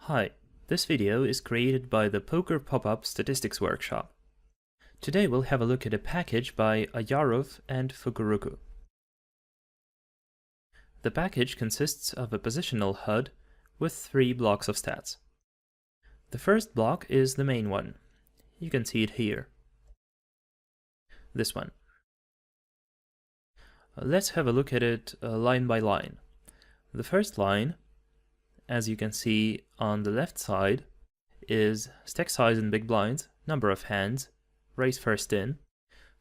Hi, this video is created by the Poker Pop-Up Statistics Workshop. Today we'll have a look at a package by AJAROV and FUKURUKU. The package consists of a positional HUD with 3 blocks of stats. The first block is the main one. You can see it here. This one. Let's have a look at it line by line. The first line, as you can see on the left side, is stack size in big blinds, number of hands, raise first in,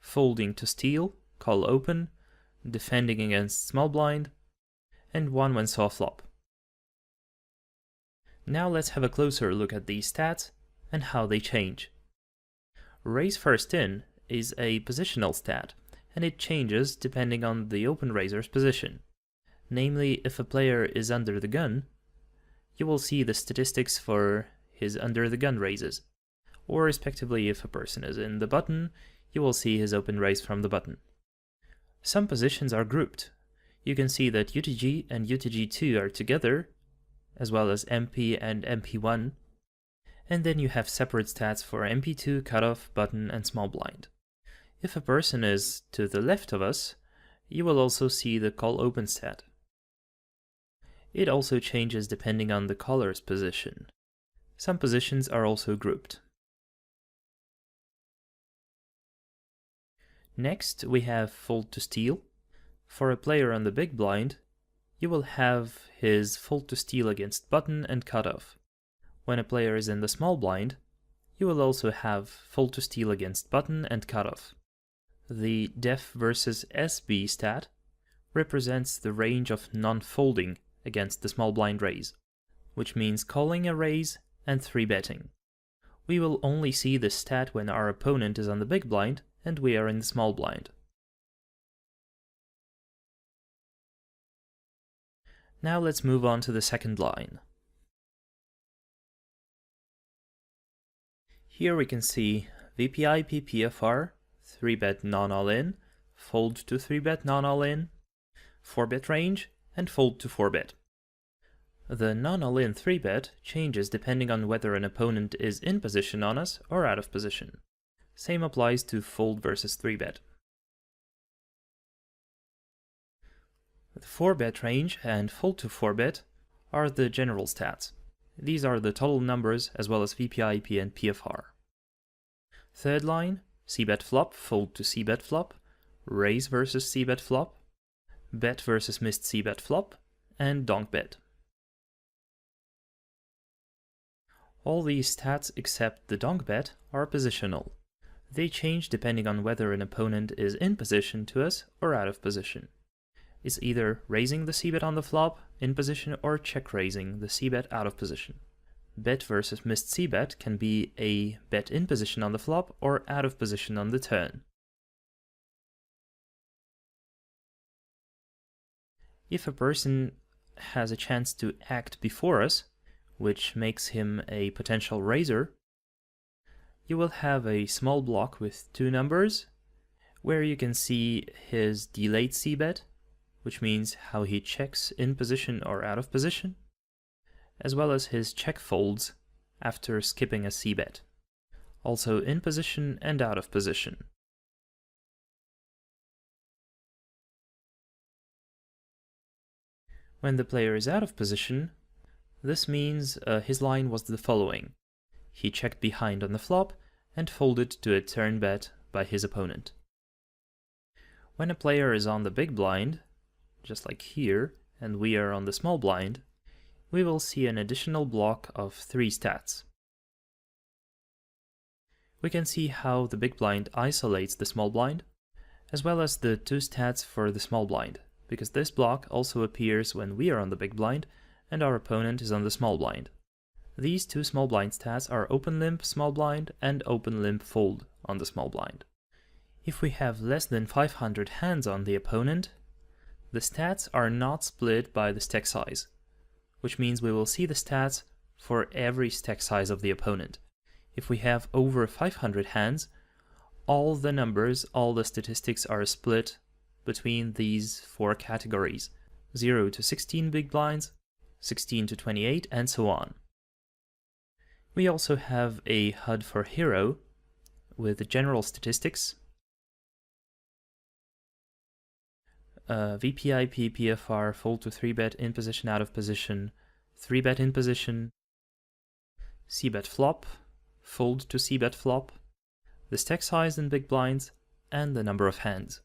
folding to steal, call open, defending against small blind, and 1 when saw flop. Now let's have a closer look at these stats and how they change. Raise first in is a positional stat, and it changes depending on the open raiser's position. Namely, if a player is under the gun, you will see the statistics for his under the gun raises, or respectively if a person is in the button, you will see his open raise from the button. Some positions are grouped. You can see that UTG and UTG2 are together, as well as MP and MP1, and then you have separate stats for MP2, cutoff, button, and small blind. If a person is to the left of us, you will also see the call open stat. It also changes depending on the caller's position. Some positions are also grouped. Next, we have fold to steal. For a player on the big blind, you will have his fold to steal against button and cutoff. When a player is in the small blind, you will also have fold to steal against button and cutoff. The def versus SB stat represents the range of non-folding against the small blind raise, which means calling a raise and 3-betting. We will only see this stat when our opponent is on the big blind and we are in the small blind. Now let's move on to the second line. Here we can see VPIP PFR, 3-bet non-all-in, fold to 3-bet non-all-in, 4-bet range, and fold to 4-bet. The non-all-in 3-bet changes depending on whether an opponent is in position on us or out of position. Same applies to fold versus 3-bet. The 4-bet range and fold to 4-bet are the general stats. These are the total numbers as well as VPIP and PFR. Third line, cbet flop, fold to cbet flop, raise versus cbet flop, bet versus missed cbet flop, and donk bet. All these stats except the donk bet are positional. They change depending on whether an opponent is in position to us or out of position. It's either raising the cbet on the flop in position or check raising the cbet out of position. Bet versus missed cbet can be a bet in position on the flop or out of position on the turn. If a person has a chance to act before us, which makes him a potential raiser, you will have a small block with 2 numbers, where you can see his delayed cbet, which means how he checks in position or out of position, as well as his check folds after skipping a cbet, also in position and out of position. When the player is out of position, this means his line was the following. He checked behind on the flop and folded to a turn bet by his opponent. When a player is on the big blind, just like here, and we are on the small blind, we will see an additional block of 3 stats. We can see how the big blind isolates the small blind, as well as the 2 stats for the small blind, because this block also appears when we are on the big blind and our opponent is on the small blind. These 2 small blind stats are open limp small blind and open limp fold on the small blind. If we have less than 500 hands on the opponent, the stats are not split by the stack size, which means we will see the stats for every stack size of the opponent. If we have over 500 hands, all the numbers, all the statistics are split between these 4 categories, 0 to 16 big blinds, 16 to 28, and so on. We also have a HUD for hero with general statistics, VPIP, PFR, fold to 3-bet, in position, out of position, 3-bet in position, cbet flop, fold to cbet flop, the stack size in big blinds, and the number of hands.